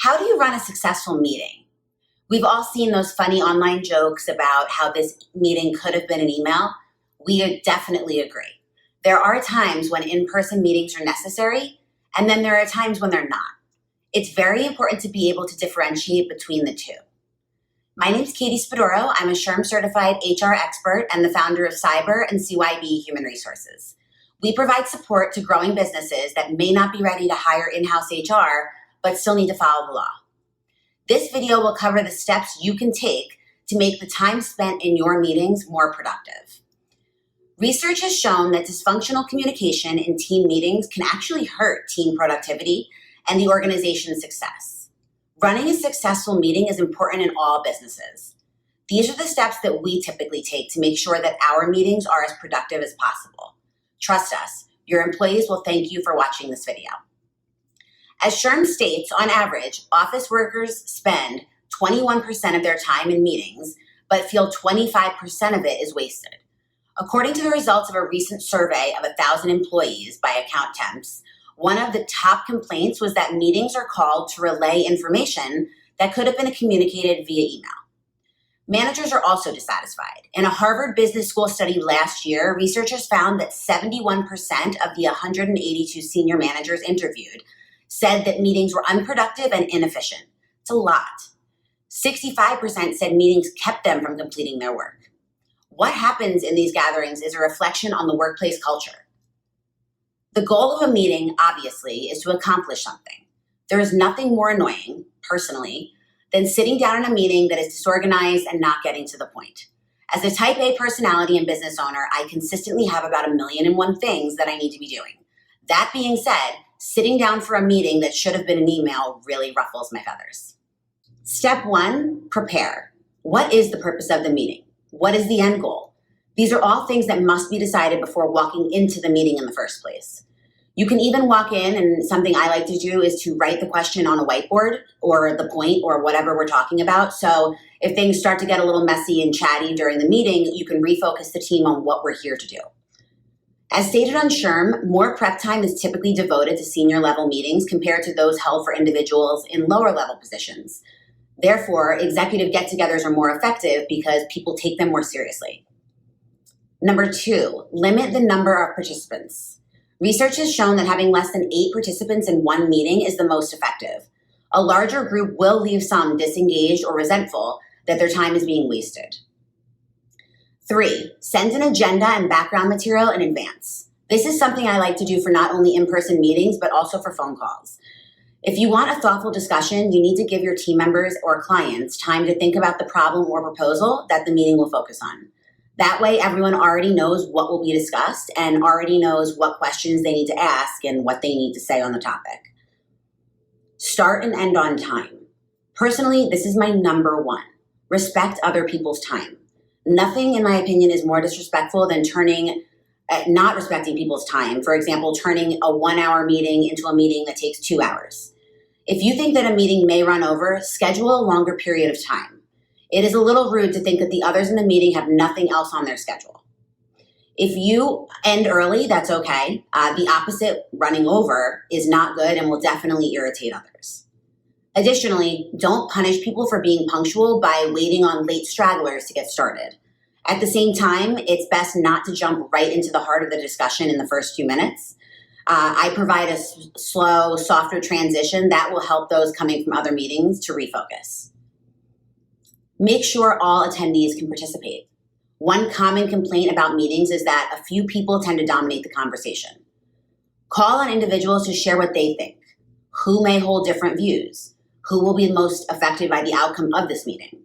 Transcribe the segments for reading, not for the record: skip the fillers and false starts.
How do you run a successful meeting? We've all seen those funny online jokes about how this meeting could have been an email. We definitely agree. There are times when in-person meetings are necessary, and then there are times when they're not. It's very important to be able to differentiate between the two. My name's Katie Spadoro. I'm a SHRM certified HR expert and the founder of Cyber and CYB Human Resources. We provide support to growing businesses that may not be ready to hire in-house HR, but still need to follow the law. This video will cover the steps you can take to make the time spent in your meetings more productive. Research has shown that dysfunctional communication in team meetings can actually hurt team productivity and the organization's success. Running a successful meeting is important in all businesses. These are the steps that we typically take to make sure that our meetings are as productive as possible. Trust us, your employees will thank you for watching this video. As SHRM states, on average, office workers spend 21% of their time in meetings, but feel 25% of it is wasted. According to the results of a recent survey of 1,000 employees by Account Temps, one of the top complaints was that meetings are called to relay information that could have been communicated via email. Managers are also dissatisfied. In a Harvard Business School study last year, researchers found that 71% of the 182 senior managers interviewed said that meetings were unproductive and inefficient. It's a lot. 65% said meetings kept them from completing their work. What happens in these gatherings is a reflection on the workplace culture. The goal of a meeting, obviously, is to accomplish something. There is nothing more annoying, personally, than sitting down in a meeting that is disorganized and not getting to the point. As a type A personality and business owner, I consistently have about 1,000,001 things that I need to be doing. That being said, sitting down for a meeting that should have been an email really ruffles my feathers. Step 1, prepare. What is the purpose of the meeting? What is the end goal? These are all things that must be decided before walking into the meeting in the first place. You can even walk in, and something I like to do is to write the question on a whiteboard or the point or whatever we're talking about. So if things start to get a little messy and chatty during the meeting, you can refocus the team on what we're here to do. As stated on SHRM, more prep time is typically devoted to senior level meetings compared to those held for individuals in lower level positions. Therefore, executive get-togethers are more effective because people take them more seriously. Number 2, limit the number of participants. Research has shown that having less than 8 participants in one meeting is the most effective. A larger group will leave some disengaged or resentful that their time is being wasted. 3, send an agenda and background material in advance. This is something I like to do for not only in-person meetings, but also for phone calls. If you want a thoughtful discussion, you need to give your team members or clients time to think about the problem or proposal that the meeting will focus on. That way, everyone already knows what will be discussed and already knows what questions they need to ask and what they need to say on the topic. Start and end on time. Personally, this is my number 1. Respect other people's time. Nothing, in my opinion, is more disrespectful than not respecting people's time. For example, turning a 1-hour meeting into a meeting that takes 2 hours. If you think that a meeting may run over, schedule a longer period of time. It is a little rude to think that the others in the meeting have nothing else on their schedule. If you end early, that's okay. The opposite, running over, is not good and will definitely irritate others. Additionally, don't punish people for being punctual by waiting on late stragglers to get started. At the same time, it's best not to jump right into the heart of the discussion in the first few minutes. I provide a slow, softer transition that will help those coming from other meetings to refocus. Make sure all attendees can participate. One common complaint about meetings is that a few people tend to dominate the conversation. Call on individuals to share what they think. Who may hold different views? Who will be most affected by the outcome of this meeting?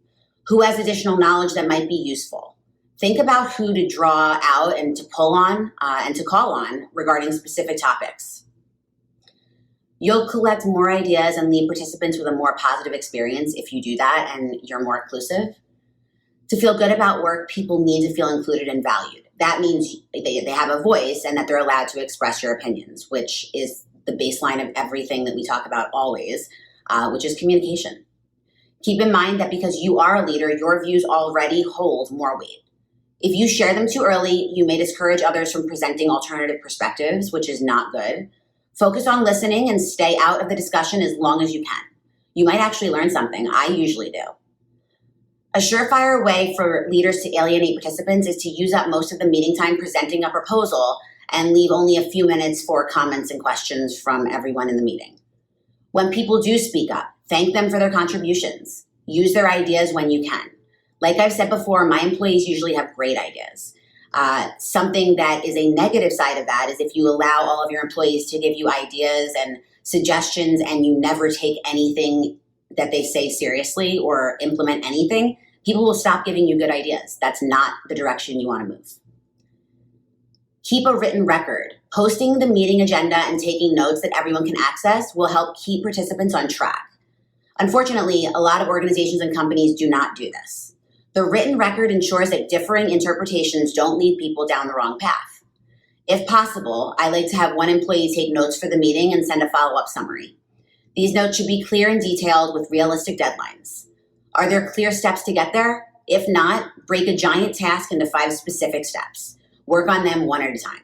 Who has additional knowledge that might be useful? Think about who to draw out and to pull on and to call on regarding specific topics. You'll collect more ideas and leave participants with a more positive experience if you do that and you're more inclusive. To feel good about work, people need to feel included and valued. That means they have a voice and that they're allowed to express your opinions, which is the baseline of everything that we talk about always, which is communication. Keep in mind that because you are a leader, your views already hold more weight. If you share them too early, you may discourage others from presenting alternative perspectives, which is not good. Focus on listening and stay out of the discussion as long as you can. You might actually learn something. I usually do. A surefire way for leaders to alienate participants is to use up most of the meeting time presenting a proposal and leave only a few minutes for comments and questions from everyone in the meeting. When people do speak up, thank them for their contributions. Use their ideas when you can. Like I've said before, my employees usually have great ideas. Something that is a negative side of that is if you allow all of your employees to give you ideas and suggestions and you never take anything that they say seriously or implement anything, people will stop giving you good ideas. That's not the direction you want to move. Keep a written record. Posting the meeting agenda and taking notes that everyone can access will help keep participants on track. Unfortunately, a lot of organizations and companies do not do this. The written record ensures that differing interpretations don't lead people down the wrong path. If possible, I like to have one employee take notes for the meeting and send a follow-up summary. These notes should be clear and detailed with realistic deadlines. Are there clear steps to get there? If not, break a giant task into 5 specific steps. Work on them one at a time.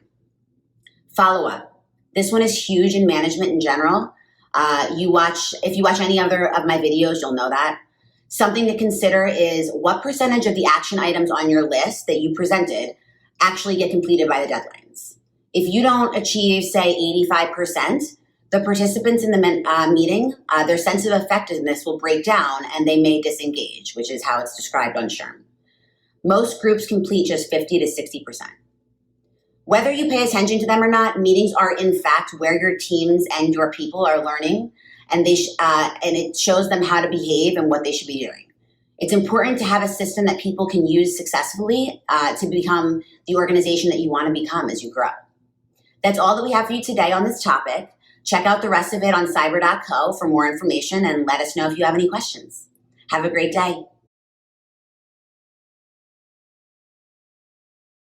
Follow-up. This one is huge in management in general. If you watch any other of my videos, you'll know that. Something to consider is what percentage of the action items on your list that you presented actually get completed by the deadlines. If you don't achieve, say, 85%, the participants in the meeting, their sense of effectiveness will break down and they may disengage, which is how it's described on SHRM. Most groups complete just 50 to 60%. Whether you pay attention to them or not, meetings are in fact where your teams and your people are learning, and it shows them how to behave and what they should be doing. It's important to have a system that people can use successfully to become the organization that you want to become as you grow. That's all that we have for you today on this topic. Check out the rest of it on cyber.co for more information and let us know if you have any questions. Have a great day.